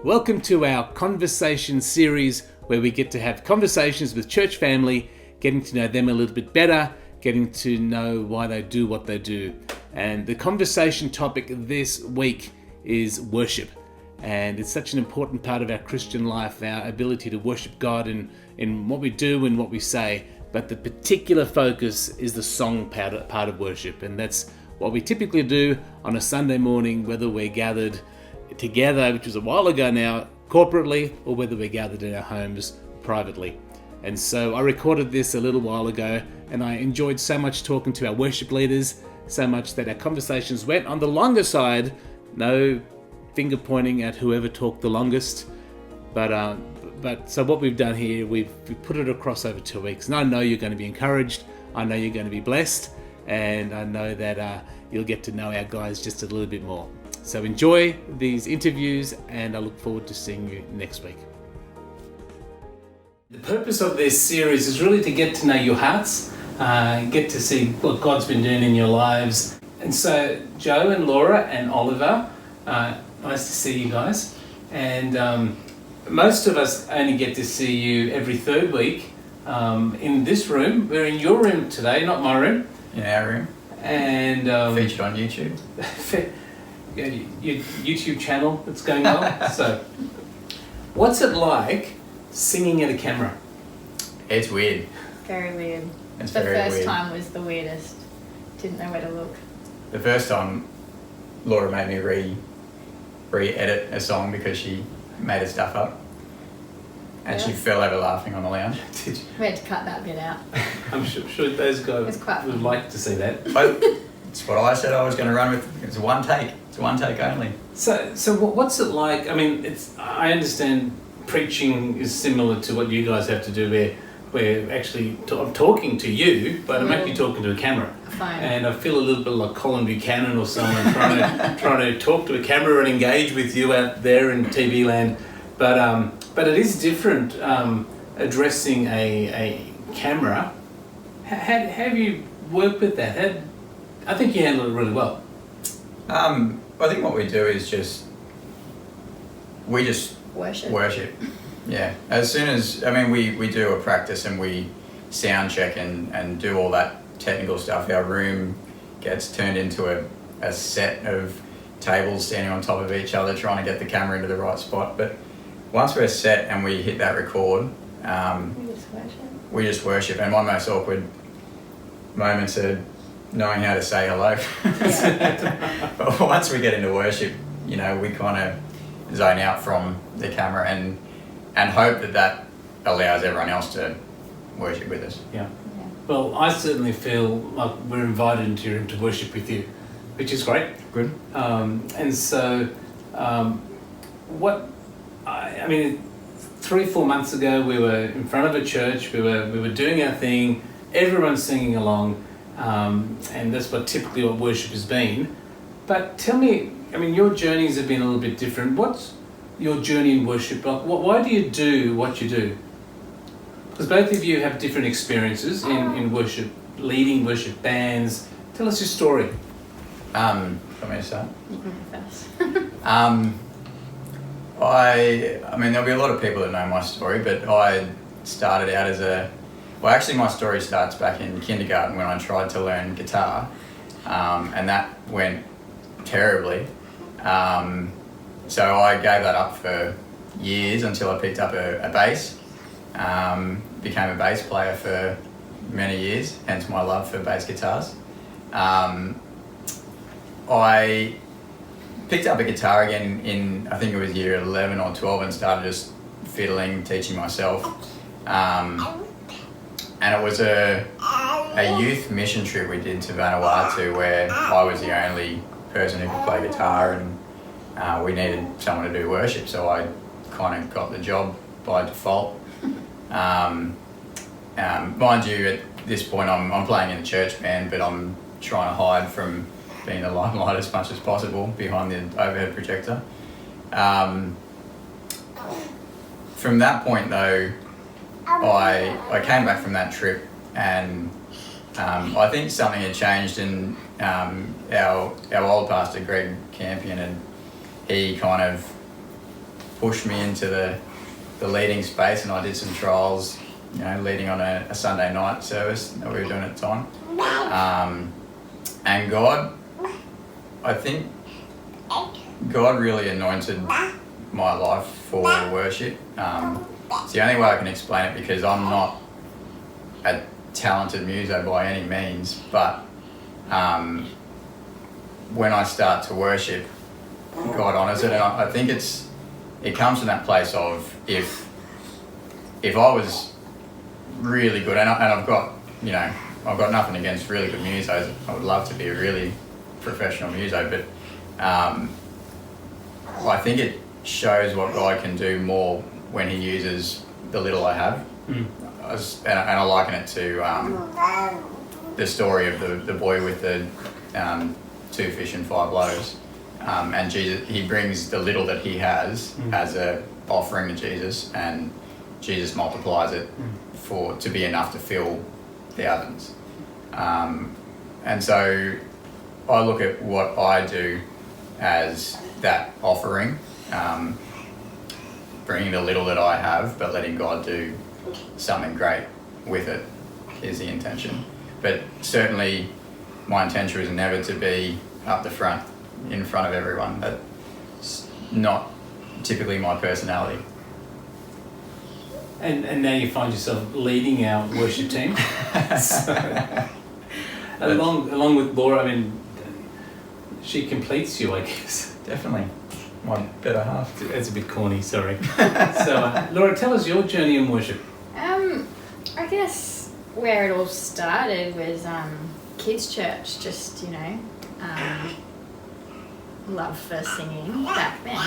Welcome to our conversation series where we get to have conversations with church family, getting to know them a little bit better, getting to know why they do what they do. And the conversation topic this week is worship. And it's such an important part of our Christian life, our ability to worship God in what we do and what we say. But the particular focus is the song part of worship. And that's what we typically do on a Sunday morning, whether we're gathered together, which was a while ago now, corporately, or whether we're gathered in our homes privately. And so I recorded this a little while ago, and I enjoyed so much talking to our worship leaders, so much that our conversations went on the longer side. No finger pointing at whoever talked the longest, but so what we've done here, we've put it across over 2 weeks, and I know you're going to be encouraged, I know you're going to be blessed, and I know that you'll get to know our guys just a little bit more. So enjoy these interviews, and I look forward to seeing you next week. The purpose of this series is really to get to know your hearts, get to see what God's been doing in your lives. And so Joe and Laura and Oliver, nice to see you guys. And most of us only get to see you every third week in this room. We're in your room today, not my room. In our room. And featured on YouTube. Your YouTube channel that's going on. So, what's it like singing at a camera? It's weird. Very weird. It's the very first weird. time was the weirdest. Didn't know where to look. The first time, Laura made me re-edit a song because she made her stuff up. And she fell over laughing on the lounge. Did you? We had to cut that bit out. I'm sure those guys It's quite would fun. like to see that. It's what I said I was going to run with. It's one take. It's one take only. So what's it like? I mean, I understand preaching is similar to what you guys have to do, where actually I'm talking to you, but I'm actually talking to a camera. Fine. And I feel a little bit like Colin Buchanan or someone trying to talk to a camera and engage with you out there in TV land. But it is different addressing a camera. Have you worked with that? I think you handle it really well. I think what we do is we just worship. Yeah. As soon as, we do a practice and we sound check and do all that technical stuff. Our room gets turned into a set of tables standing on top of each other trying to get the camera into the right spot. But once we're set and we hit that record, we just worship. And my most awkward moments are knowing how to say hello. But once we get into worship, we kind of zone out from the camera and hope that allows everyone else to worship with us. Yeah. Well, I certainly feel like we're invited into your room to worship with you, which is great. Good. And so, 3-4 months ago, we were in front of a church. We were doing our thing. Everyone's singing along. And that's typically what worship has been. But tell me, your journeys have been a little bit different. What's your journey in worship like? Why do you do what you do? Because both of you have different experiences in worship, leading worship bands. Tell us your story. Want me to start? You can go first. There'll be a lot of people that know my story, but I started out actually my story starts back in kindergarten when I tried to learn guitar, and that went terribly. So I gave that up for years until I picked up a bass, became a bass player for many years, hence my love for bass guitars. I picked up a guitar again in, I think it was year 11 or 12, and started just fiddling, teaching myself. And it was a youth mission trip we did to Vanuatu where I was the only person who could play guitar, and we needed someone to do worship, so I kind of got the job by default. Mind you, at this point I'm playing in the church band, but I'm trying to hide from being the limelight as much as possible behind the overhead projector. From that point though, I came back from that trip, and I think something had changed in our old pastor Greg Campion, and he kind of pushed me into the leading space, and I did some trials, leading on a Sunday night service that we were doing at the time. And I think God really anointed my life for worship. It's the only way I can explain it, because I'm not a talented muso by any means, but when I start to worship, God honours it, and I think it comes from that place of if I was really good, and I've got nothing against really good musos. I would love to be a really professional muso, but I think it shows what God can do more when He uses the little I have. And I liken it to the story of the boy with the 2 fish and 5 loaves. And Jesus, He brings the little that he has as a offering to Jesus, and Jesus multiplies it to be enough to fill thousands. And so I look at what I do as that offering, bringing the little that I have, but letting God do something great with it is the intention. But certainly my intention is never to be up the front, in front of everyone. That's not typically my personality. And now you find yourself leading our worship team. So, along with Laura, I mean, she completes you, I guess. Definitely. My better half. That's a bit corny, sorry. So, Laura, tell us your journey in worship. I guess where it all started was kids' church. Just love for singing back then,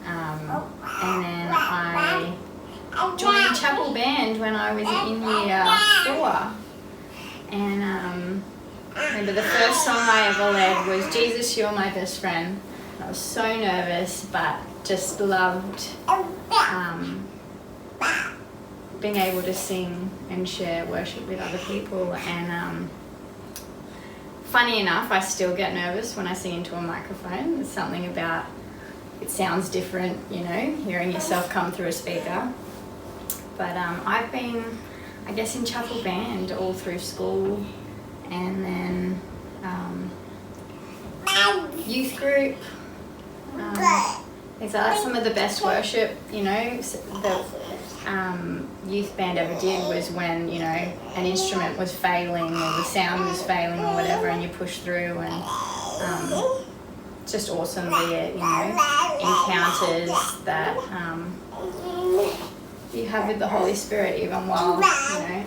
and then I joined chapel band when I was in year 4, and I remember the first song I ever led was "Jesus, You're My Best Friend." I was so nervous, but just loved being able to sing and share worship with other people. And funny enough, I still get nervous when I sing into a microphone. There's something about it sounds different, hearing yourself come through a speaker. But I've been, I guess, in chapel band all through school, and then youth group. These are some of the best worship, the youth band ever did was when, an instrument was failing or the sound was failing or whatever, and you push through, and it's just awesome the, encounters that you have with the Holy Spirit even while,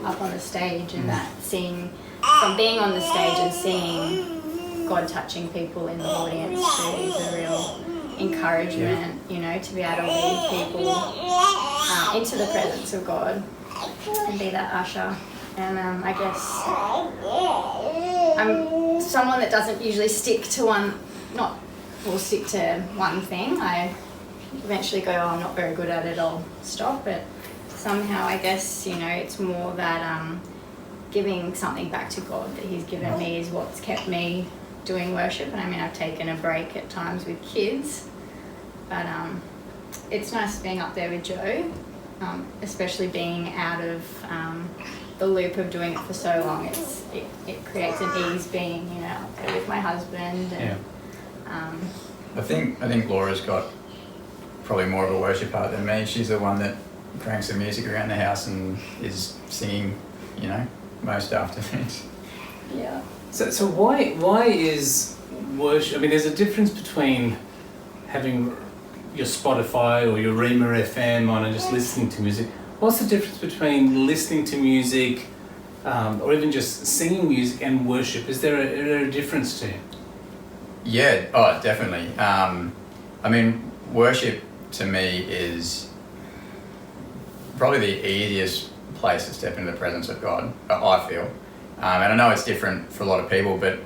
up on the stage, and that from being on the stage and seeing God touching people in the audience too is a real encouragement, to be able to lead people into the presence of God and be that usher. And I guess I'm someone that doesn't usually stick to stick to one thing. I eventually go, I'm not very good at it, I'll stop. But somehow I guess, it's more that giving something back to God that He's given me is what's kept me doing worship. And I've taken a break at times with kids, but it's nice being up there with Joe, especially being out of the loop of doing it for so long. It creates an ease being up there with my husband. And, I think Laura's got probably more of a worship heart than me. She's the one that cranks the music around the house and is singing, most afternoons. Yeah. So why is worship? There's a difference between having your Spotify or your Rima FM on and just listening to music. What's the difference between listening to music or even just singing music and worship? Is there a difference to you? Yeah, definitely. Worship to me is probably the easiest place to step into the presence of God, I feel. And I know it's different for a lot of people, but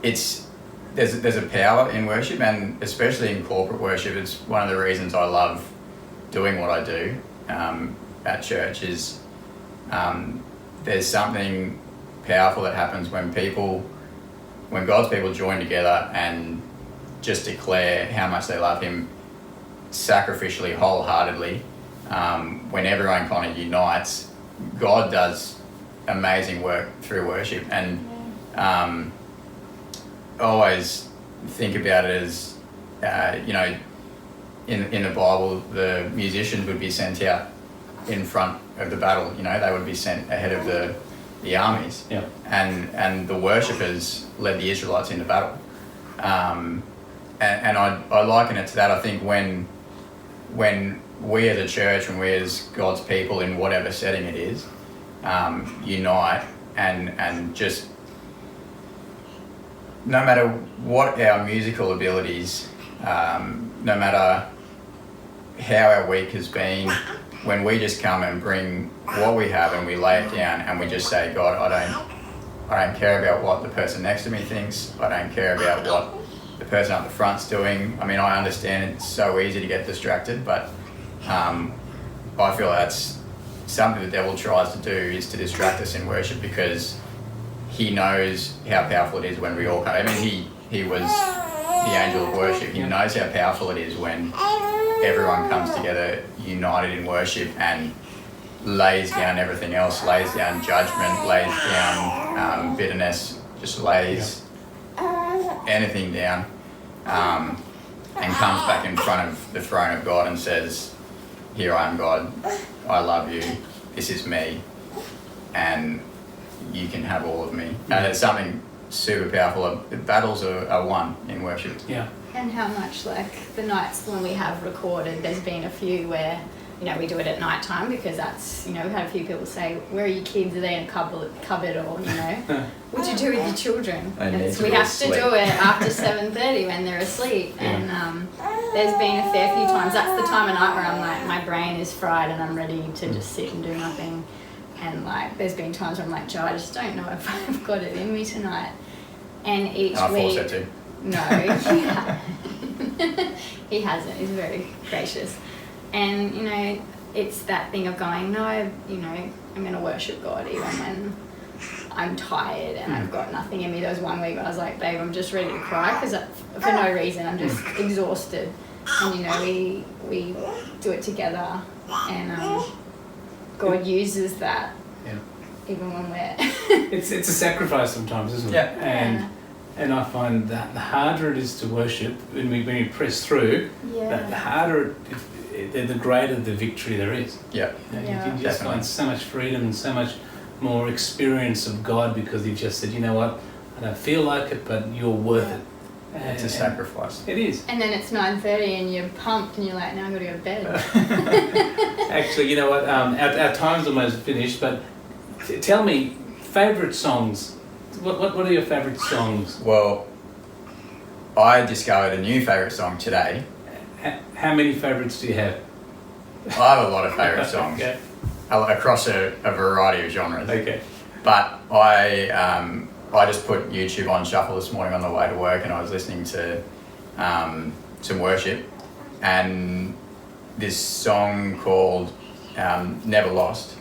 there's a power in worship, and especially in corporate worship. It's one of the reasons I love doing what I do at church is there's something powerful that happens when God's people join together and just declare how much they love him sacrificially, wholeheartedly. When everyone kind of unites, God does amazing work through worship. And I always think about it as, in the Bible, the musicians would be sent out in front of the battle. They would be sent ahead of the armies. Yeah. And the worshippers led the Israelites into battle. And I liken it to that. I think when we as a church, when we as God's people in whatever setting it is, unite and just, no matter what our musical abilities, no matter how our week has been, when we just come and bring what we have and we lay it down and we just say, God, I don't care about what the person next to me thinks. I don't care about what the person up the front's doing. I mean, I understand it's so easy to get distracted, but I feel that's something the devil tries to do, is to distract us in worship, because he knows how powerful it is when we all come. I mean, he was the angel of worship. He knows how powerful it is when everyone comes together united in worship and lays down everything else, lays down judgment, lays down bitterness, just lays anything down, and comes back in front of the throne of God and says, here I am, God, I love you, this is me, and you can have all of me. And it's something super powerful. Battles are won in worship. Yeah. And how much, like, the nights when we have recorded, there's been a few where, we do it at night time, because that's, we've had a few people say, where are your kids? Are they in a cupboard? Or, what do you do with your children? And so we have to do it after 7:30 when they're asleep. Yeah. And there's been a fair few times. That's the time of night where I'm like, my brain is fried and I'm ready to just sit and do nothing. And, like, there's been times where I'm like, Joe, I just don't know if I've got it in me tonight. And each week... I force it to. No, he hasn't. He's very gracious. And, it's that thing of going, no, I'm going to worship God even when I'm tired and I've got nothing in me. There was one week where I was like, babe, I'm just ready to cry because for no reason. I'm just exhausted. And, we do it together, and God uses that even when we're... It's a sacrifice sometimes, isn't it? Yeah. And I find that the harder it is to worship, when we press through, the harder, the greater the victory there is. Yeah. You can just find so much freedom and so much more experience of God, because you've just said, you know what, I don't feel like it, but you're worth it. It's a sacrifice. It is. And then it's 9:30 and you're pumped and you're like, now I've got to go to bed. Actually, you know what, our time's almost finished, but tell me, favourite songs. What are your favourite songs? Well, I discovered a new favourite song today. How many favourites do you have? I have a lot of favourite songs. Okay. Across a variety of genres. Okay. But I just put YouTube on shuffle this morning on the way to work, and I was listening to some worship, and this song called Never Lost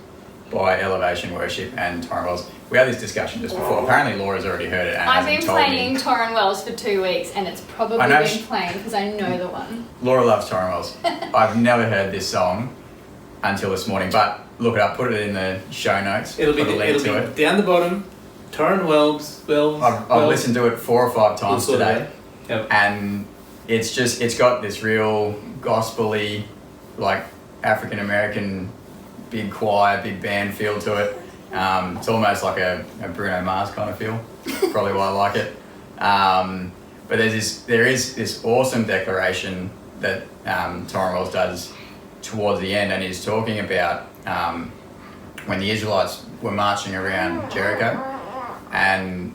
by Elevation Worship and Torrin Wells. We had this discussion just before. Apparently Laura's already heard it and I've hasn't been told playing me. Torrin Wells for 2 weeks, and it's probably been playing because I know the one. Laura loves Torrin Wells. I've never heard this song until this morning, but look it up, put it in the show notes. It'll be down the bottom. Torrin Wells. I've listened to it 4 or 5 times today. Yep. And it's got this real gospel-y, like African American big choir, big band feel to it. It's almost like a Bruno Mars kind of feel. Probably why I like it. But there is this awesome declaration that Torrin Wells does towards the end, and he's talking about when the Israelites were marching around Jericho, and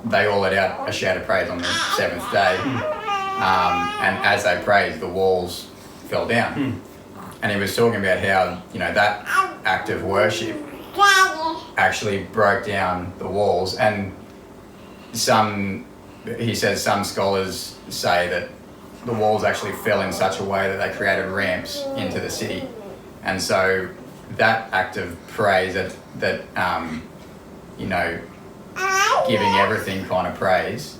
they all let out a shout of praise on the 7th day. And as they praised, the walls fell down. And he was talking about how, that act of worship actually broke down the walls. And he says some scholars say that the walls actually fell in such a way that they created ramps into the city. And so that act of praise, that giving everything kind of praise,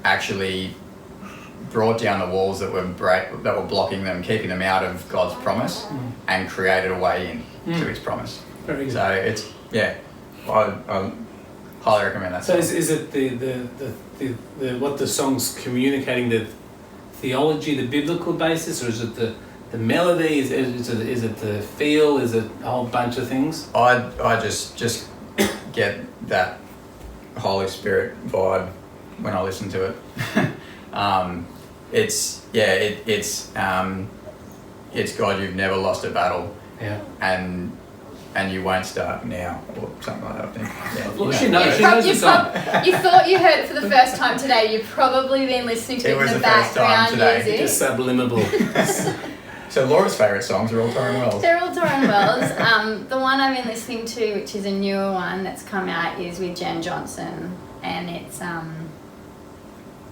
actually brought down the walls that were blocking them, keeping them out of God's promise, and created a way in to His promise. Very good. So it's I highly recommend that. So song. is it the what the song's communicating, the theology, the biblical basis, or is it the melody? Is it the feel? Is it a whole bunch of things? I just get that Holy Spirit vibe when I listen to it. It's God, you've never lost a battle, Yeah. and you won't start now, or something like that. I think. Yeah, Well, you she know. knows. She knows the song. You thought you heard it for the first time today. You've probably been listening to It it was in the the first time background today. music. Just subliminal. So Laura's favourite songs are all Torrin Wells. They're all Torrin Wells. The one I've been listening to, which is a newer one that's come out, is with Jen Johnson, and it's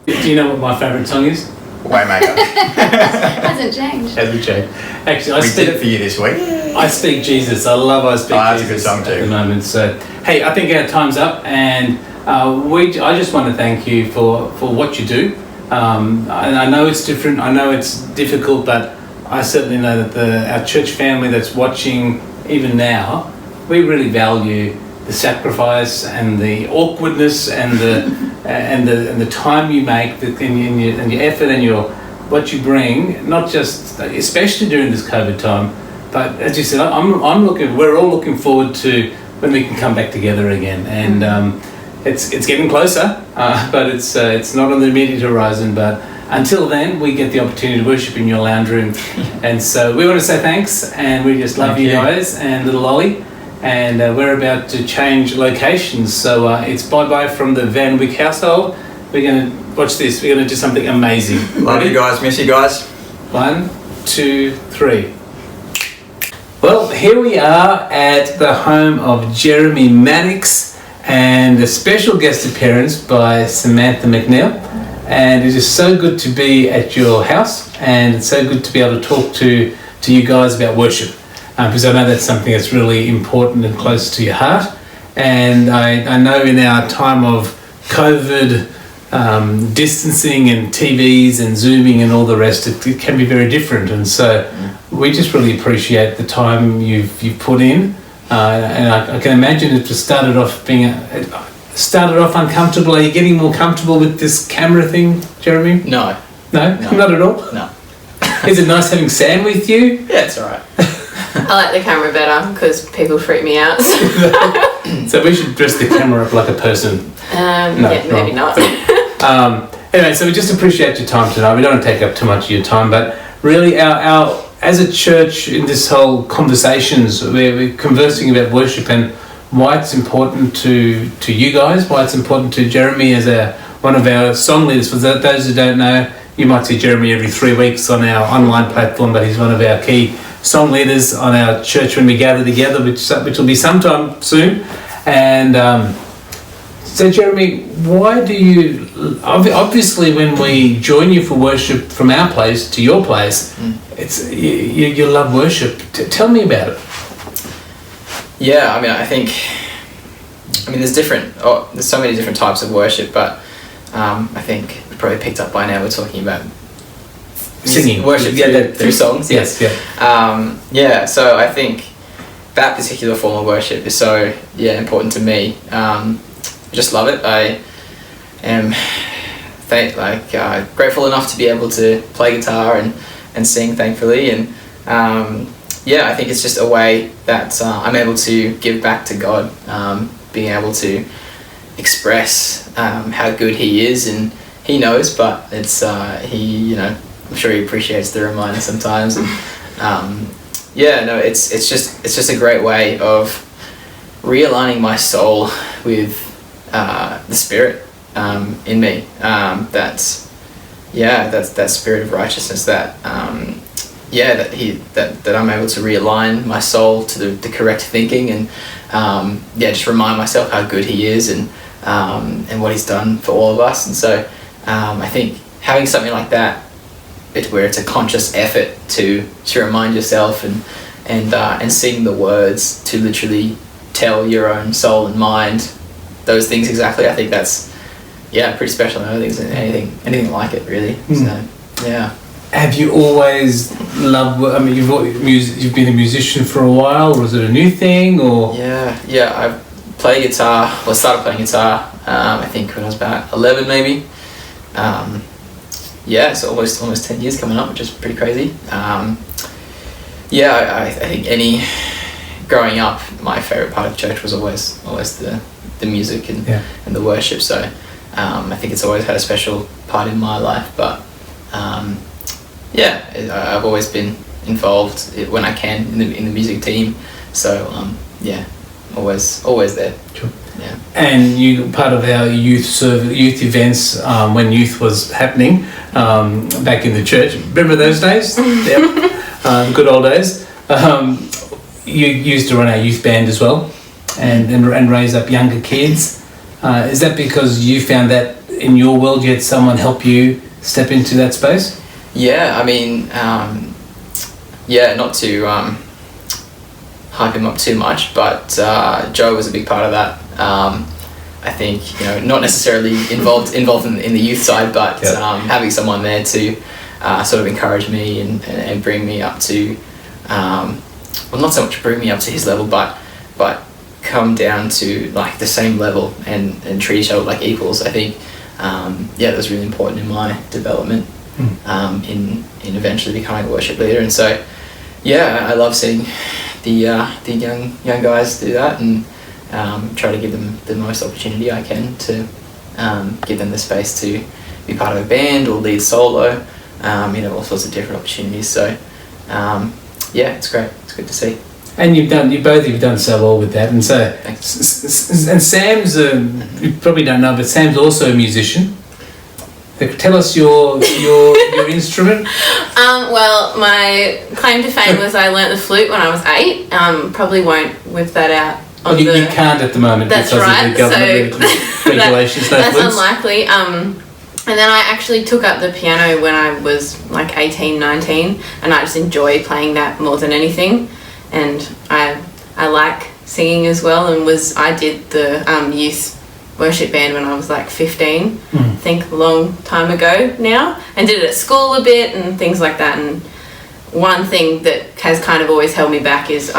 Do you know what my favourite song is? Waymaker. hasn't changed. Hasn't changed. Actually, We did it for you this week. I Speak Jesus. I love I Speak that's a Jesus good song too. at the moment. So, hey, I think our time's up, and I just want to thank you for what you do. And I know it's different. I know it's difficult, but I certainly know that our church family that's watching even now, we really value the sacrifice and the awkwardness and the time you make, and your effort and what you bring, not just especially during this COVID time, but as you said, we're all looking forward to when we can come back together again, and it's getting closer, but it's not on the immediate horizon. But until then, we get the opportunity to worship in your lounge room, and so we want to say thanks, and we just love Thank you you. guys and little Ollie. And we're about to change locations, so it's bye-bye from the Van Wyck household. We're going to watch this. We're going to do something amazing. Love you guys, miss you guys. 1, 2, 3. Well, here we are at the home of Jeremy Mannix, and a special guest appearance by Samantha McNeil. And it is so good to be at your house, and it's so good to be able to talk to you guys about worship. Because I know that's something that's really important and close to your heart. And I know in our time of COVID, distancing and TVs and Zooming and all the rest, it can be very different. And so we just really appreciate the time you've put in. And I can imagine it just started off uncomfortable. Are you getting more comfortable with this camera thing, Jeremy? No, No? Not at all? no. Is it nice having Sam with you? Yeah, it's alright. I like the camera better because people freak me out. So we should dress the camera up like a person. No, Yeah, maybe not. Anyway, so we just appreciate your time tonight. We don't want to take up too much of your time, but really our as a church in this whole conversations where we're conversing about worship and why it's important to you guys, why it's important to Jeremy as one of our song leaders. For those who don't know, you might see Jeremy every 3 weeks on our online platform, but he's one of our key song leaders on our church when we gather together, which will be sometime soon. And so Jeremy, why do you obviously when we join you for worship from our place to your place, it's you love worship. Tell me about it. Yeah, there's so many different types of worship, but I think you probably picked up by now we're talking about Singing. worship through songs. Yes, Yeah, so I think that particular form of worship is so important to me. I just love it. I am grateful enough to be able to play guitar and sing, thankfully, and I think it's just a way that I'm able to give back to God, being able to express how good He is, and He knows, but it's I'm sure He appreciates the reminder sometimes. And it's just a great way of realigning my soul with the Spirit in me. That's that spirit of righteousness that that I'm able to realign my soul to the correct thinking, and just remind myself how good He is and what He's done for all of us. And so I think having something like that, where it's a conscious effort to remind yourself and sing the words to literally tell your own soul and mind those things exactly. I think that's yeah, pretty special. I don't think there's anything like it really. So yeah. Have you always loved? I mean, you've been a musician for a while, or is it a new thing, or? Yeah. I play guitar. Well, started playing guitar. I think when I was about 11, maybe. Yeah, it's almost 10 years coming up, which is pretty crazy. Yeah, I think growing up, my favourite part of church was always the music and the worship. So I think it's always had a special part in my life. But yeah, I've always been involved when I can in the music team. So yeah, always there. Sure. Yeah. And you part of our youth events when youth was happening back in the church. Remember those days? Yep. Good old days. You used to run our youth band as well, and raise up younger kids. Is that because you found that in your world you had someone help you step into that space? Yeah, I mean, not to hype him up too much, but Joe was a big part of that. I think, not necessarily involved in the youth side, but having someone there to sort of encourage me and bring me up to, well, not so much bring me up to his level, but come down to like the same level and treat each other like equals. I think, that was really important in my development, in eventually becoming a worship leader. And so, yeah, I love seeing the young guys do that, and try to give them the most opportunity I can to give them the space to be part of a band or lead solo, all sorts of different opportunities. So yeah, it's great. It's good to see. And you both have done so well with that. And so, and Sam's you probably don't know, but Sam's also a musician. Tell us your instrument. Well, my claim to fame was I learnt the flute when I was 8. Probably won't whip that out. Well, you can't at the moment because of the government regulations. That's unlikely. And then I actually took up the piano when I was like 18, 19, and I just enjoy playing that more than anything. And I like singing as well, and I did the youth worship band when I was like 15, I think a long time ago now, and did it at school a bit and things like that. And one thing that has kind of always held me back is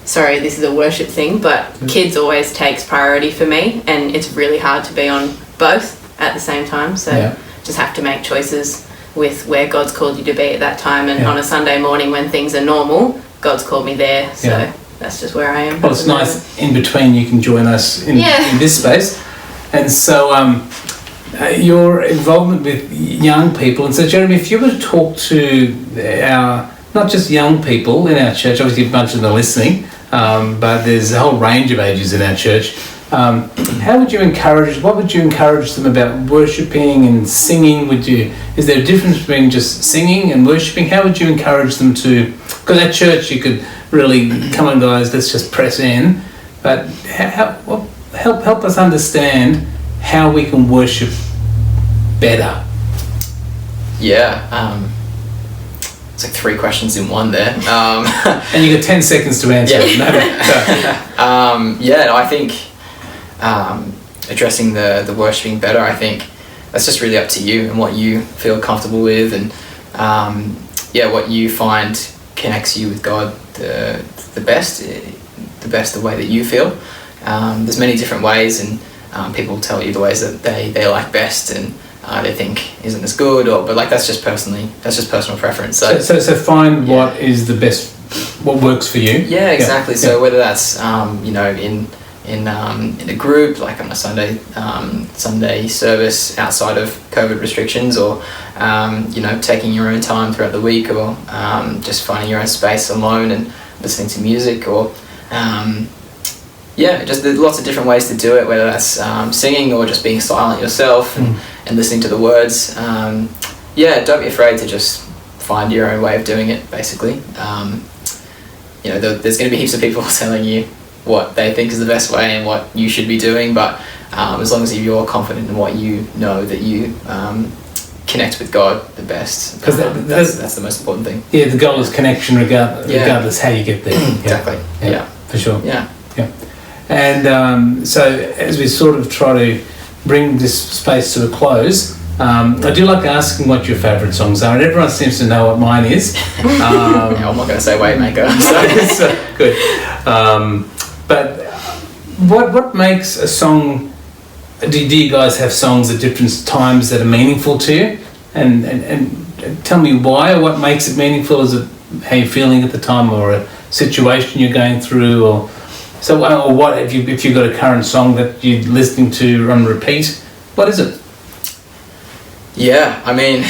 sorry, this is a worship thing, but kids always takes priority for me, and it's really hard to be on both at the same time. So just have to make choices with where God's called you to be at that time. And on a Sunday morning when things are normal, God's called me there. So that's just where I am. Well, it's nice in between you can join us in this space. And so your involvement with young people. And so, Jeremy, if you were to talk to our, not just young people in our church, obviously a bunch of them are listening, but there's a whole range of ages in our church. What would you encourage them about worshipping and singing? Is there a difference between just singing and worshipping? How would you encourage them to, because at church you could really, come on guys, let's just press in, but help us understand how we can worship better. Yeah, it's like 3 questions in one there. And you got 10 seconds to answer. I think addressing the worshipping better, I think that's just really up to you and what you feel comfortable with, and what you find connects you with God the best the way that you feel. There's many different ways, and people tell you the ways that they like best and they think isn't as good, but like that's just personal preference. So find what is the best, what works for you. Yeah, exactly. So whether that's in a group, like on a Sunday service outside of COVID restrictions, or taking your own time throughout the week, or just finding your own space alone and listening to music, or just there's lots of different ways to do it, whether that's singing or just being silent yourself and listening to the words. Don't be afraid to just find your own way of doing it, basically. There's going to be heaps of people telling you what they think is the best way and what you should be doing, but as long as you're confident in what you know, that you connect with God the best, because that's the most important thing. Yeah, the goal is connection regardless how you get there. Exactly. Yeah, for sure. Yeah. And so as we sort of try to bring this space to a close, I do like asking what your favourite songs are, and everyone seems to know what mine is. Yeah, I'm not going to say Waymaker. So good. But what makes a song? Do you guys have songs at different times that are meaningful to you? And tell me why, or what makes it meaningful? Is it how you're feeling at the time, or a situation you're going through, or what? If you've got a current song that you're listening to on repeat, what is it? Yeah, I mean,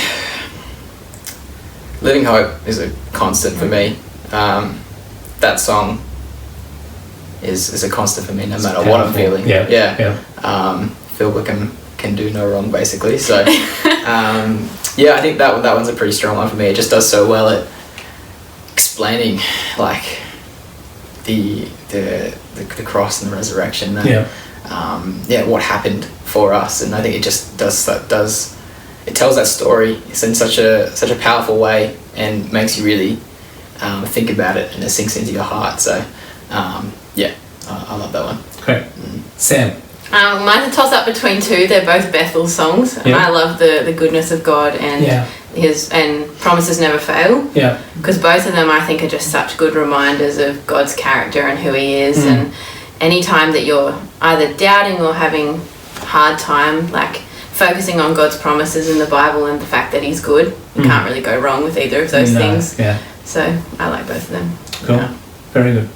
Living Hope is a constant for me. That song is a constant for me no matter what I'm feeling. Yeah. Phil Wickham can do no wrong, basically. So, yeah, I think that one's a pretty strong one for me. It just does so well at explaining, like, the cross and the resurrection. And, what happened for us, and I think it just it tells that story. It's in such a powerful way and makes you really think about it, and it sinks into your heart. So, I love that one. Great. Sam? Mine's a toss-up between two. They're both Bethel songs. And I love the goodness of God and his and promises never fail. Yeah. Because both of them, I think, are just such good reminders of God's character and who he is. And any time that you're either doubting or having a hard time, like focusing on God's promises in the Bible and the fact that he's good, you can't really go wrong with either of those things. Yeah. So I like both of them. Cool. Yeah. Very good.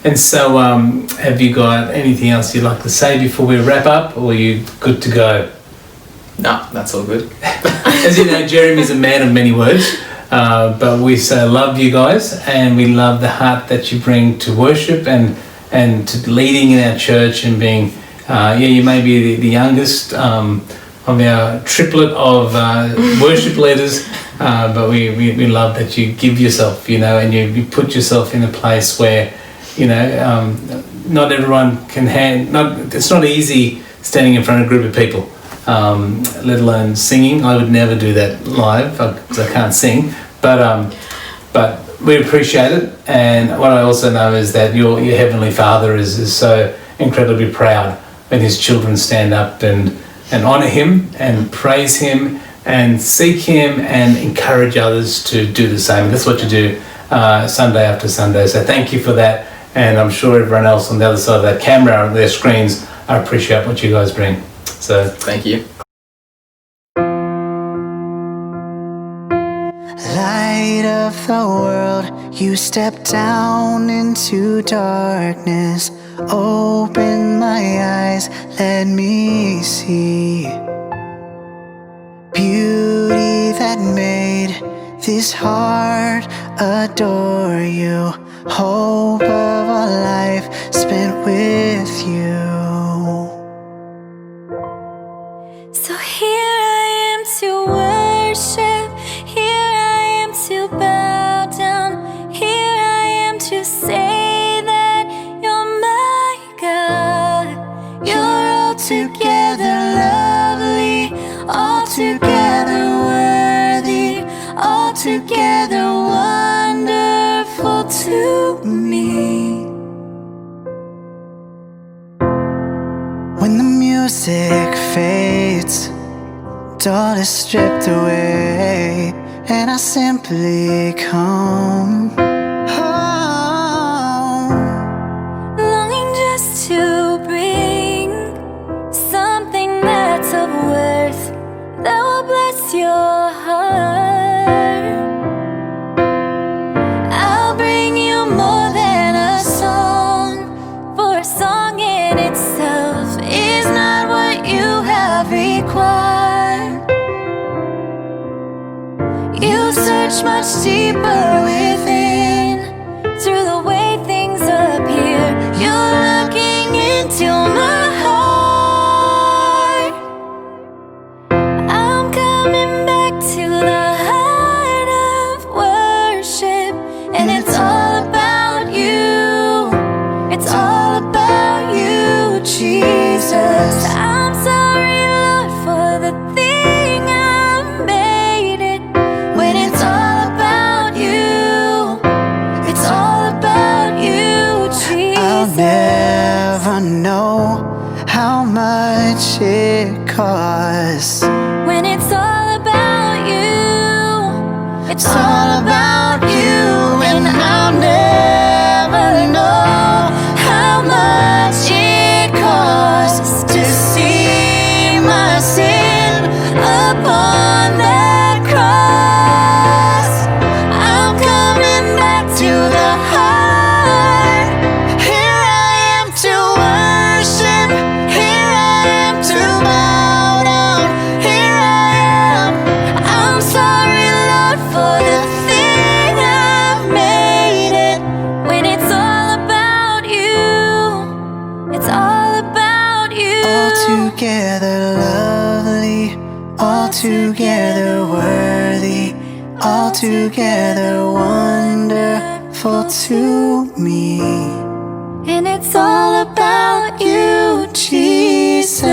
And so, have you got anything else you'd like to say before we wrap up, or are you good to go? No, that's all good. As you know, Jeremy's a man of many words, but we so love you guys, and we love the heart that you bring to worship and to leading in our church and being, you may be the youngest of our triplet of worship leaders, but we love that you give yourself, and you put yourself in a place where, not everyone can it's not easy standing in front of a group of people, let alone singing. I would never do that live because I can't sing, but we appreciate it. And what I also know is that your Heavenly Father is so incredibly proud when his children stand up and honour him and praise him and seek him and encourage others to do the same. That's what you do Sunday after Sunday. So thank you for that, and I'm sure everyone else on the other side of that camera on their screens, I appreciate what you guys bring. So Thank you. Light of the world, you step down into darkness. Open my eyes, let me see beauty that made this heart adore you. Hope of a life spent with you. So here I am to worship, here I am to bow down, here I am to say that you're my God. You're altogether lovely, altogether worthy, altogether wonderful to me. When the music fades, all is stripped away, and I simply come home, Longing just to bring something that's of worth that will bless your heart. I'll bring you more than a song, for a song in itself is not what you have required. You search much deeper within, through the way things appear. You're looking into my heart. I'm coming back to the heart of worship, and it's all about you. It's all about you, Jesus. I'm sorry, Lord, for the thing I made it, when it's all about you. altogether worthy, altogether wonderful to me. And it's all about you, Jesus.